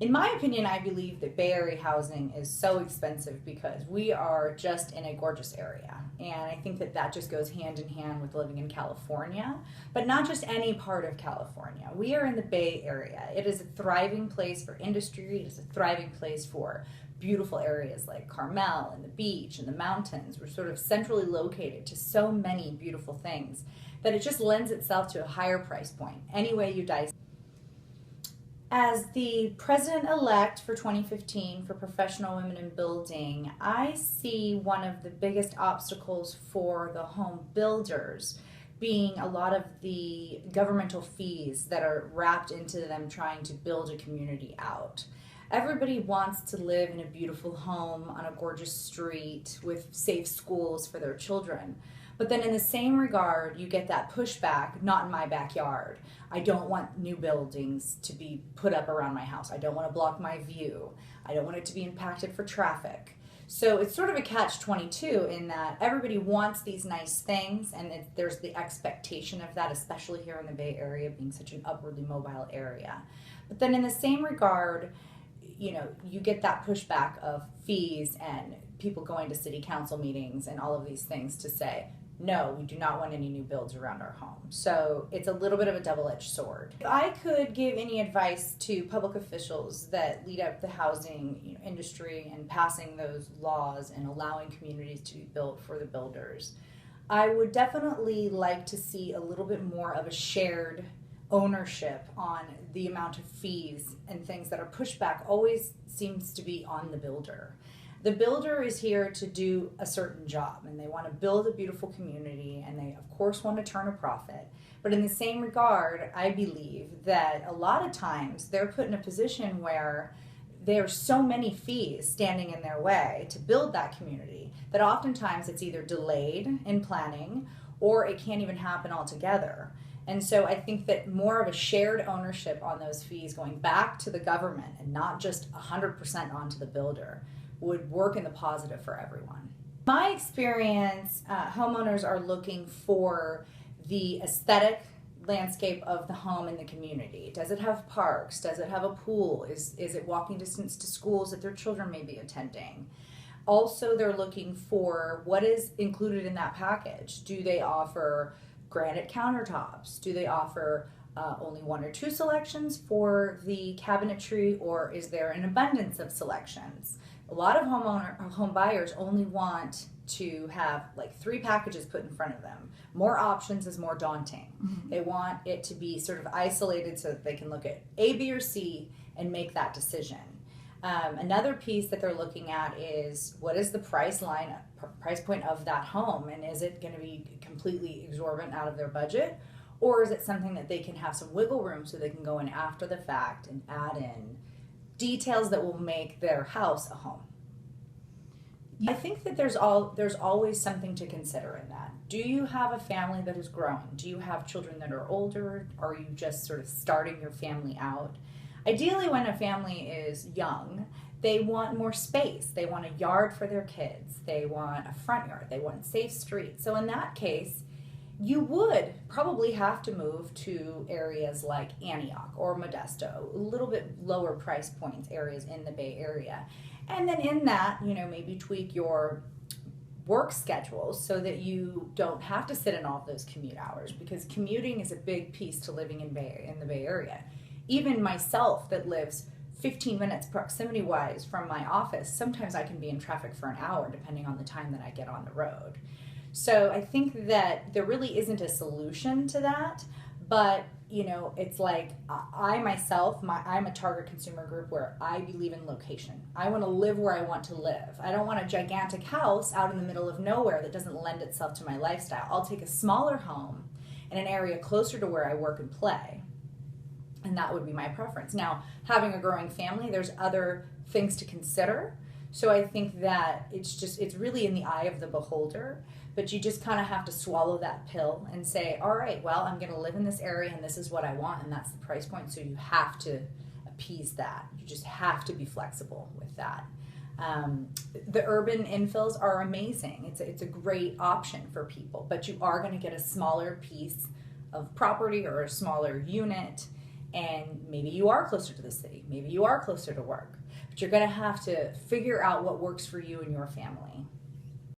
In my opinion, I believe that Bay Area housing is so expensive because we are just in a gorgeous area. And I think that that just goes hand in hand with living in California, but not just any part of California. We are in the Bay Area. It is a thriving place for industry. It is a thriving place for beautiful areas like Carmel and the beach and the mountains. We're sort of centrally located to so many beautiful things that it just lends itself to a higher price point, any way you dice. As the president-elect for 2015 for Professional Women in Building, I see one of the biggest obstacles for the home builders being a lot of the governmental fees that are wrapped into them trying to build a community out. Everybody wants to live in a beautiful home on a gorgeous street with safe schools for their children. But then in the same regard, you get that pushback, not in my backyard. I don't want new buildings to be put up around my house. I don't want to block my view. I don't want it to be impacted for traffic. So it's sort of a catch-22 in that everybody wants these nice things, and there's the expectation of that, especially here in the Bay Area being such an upwardly mobile area. But then in the same regard, you get that pushback of fees and people going to city council meetings and all of these things to say, no, we do not want any new builds around our home. So it's a little bit of a double-edged sword. If I could give any advice to public officials that lead up the housing industry and passing those laws and allowing communities to be built for the builders, I would definitely like to see a little bit more of a shared ownership on the amount of fees and things that are pushed back always seems to be on the builder. The builder is here to do a certain job, and they want to build a beautiful community, and they of course want to turn a profit. But in the same regard, I believe that a lot of times they're put in a position where there are so many fees standing in their way to build that community that oftentimes it's either delayed in planning or it can't even happen altogether. And so I think that more of a shared ownership on those fees going back to the government and not just 100% onto the builder would work in the positive for everyone. My experience, homeowners are looking for the aesthetic landscape of the home and the community. Does it have parks? Does it have a pool? Is it walking distance to schools that their children may be attending? Also, they're looking for what is included in that package. Do they offer granite countertops? Do they offer only one or two selections for the cabinetry, or is there an abundance of selections? A lot of home buyers only want to have like 3 packages put in front of them. More options is more daunting. Mm-hmm. They want it to be sort of isolated so that they can look at A, B, or C and make that decision. Another piece that they're looking at is what is the price point of that home, and is it going to be completely exorbitant out of their budget, or is it something that they can have some wiggle room so they can go in after the fact and add in details that will make their house a home. I think that there's always something to consider in that. Do you have a family that is growing? Do you have children that are older? Are you just sort of starting your family out? Ideally, when a family is young, they want more space. They want a yard for their kids. They want a front yard. They want safe streets. So in that case, you would probably have to move to areas like Antioch or Modesto, a little bit lower price points areas in the Bay Area. And then in that, maybe tweak your work schedules so that you don't have to sit in all of those commute hours, because commuting is a big piece to living in the Bay Area. Even myself that lives 15 minutes proximity-wise from my office, sometimes I can be in traffic for an hour depending on the time that I get on the road. So I think that there really isn't a solution to that, but it's like I myself, I'm a target consumer group where I believe in location. I want to live where I want to live. I don't want a gigantic house out in the middle of nowhere that doesn't lend itself to my lifestyle. I'll take a smaller home in an area closer to where I work and play, and that would be my preference. Now, having a growing family, there's other things to consider. So I think that it's really in the eye of the beholder, but you just kind of have to swallow that pill and say, all right, well, I'm going to live in this area and this is what I want, and that's the price point. So you have to appease that. You just have to be flexible with that. The urban infills are amazing. It's a great option for people, but you are going to get a smaller piece of property or a smaller unit. And maybe you are closer to the city. Maybe you are closer to work. But you're going to have to figure out what works for you and your family.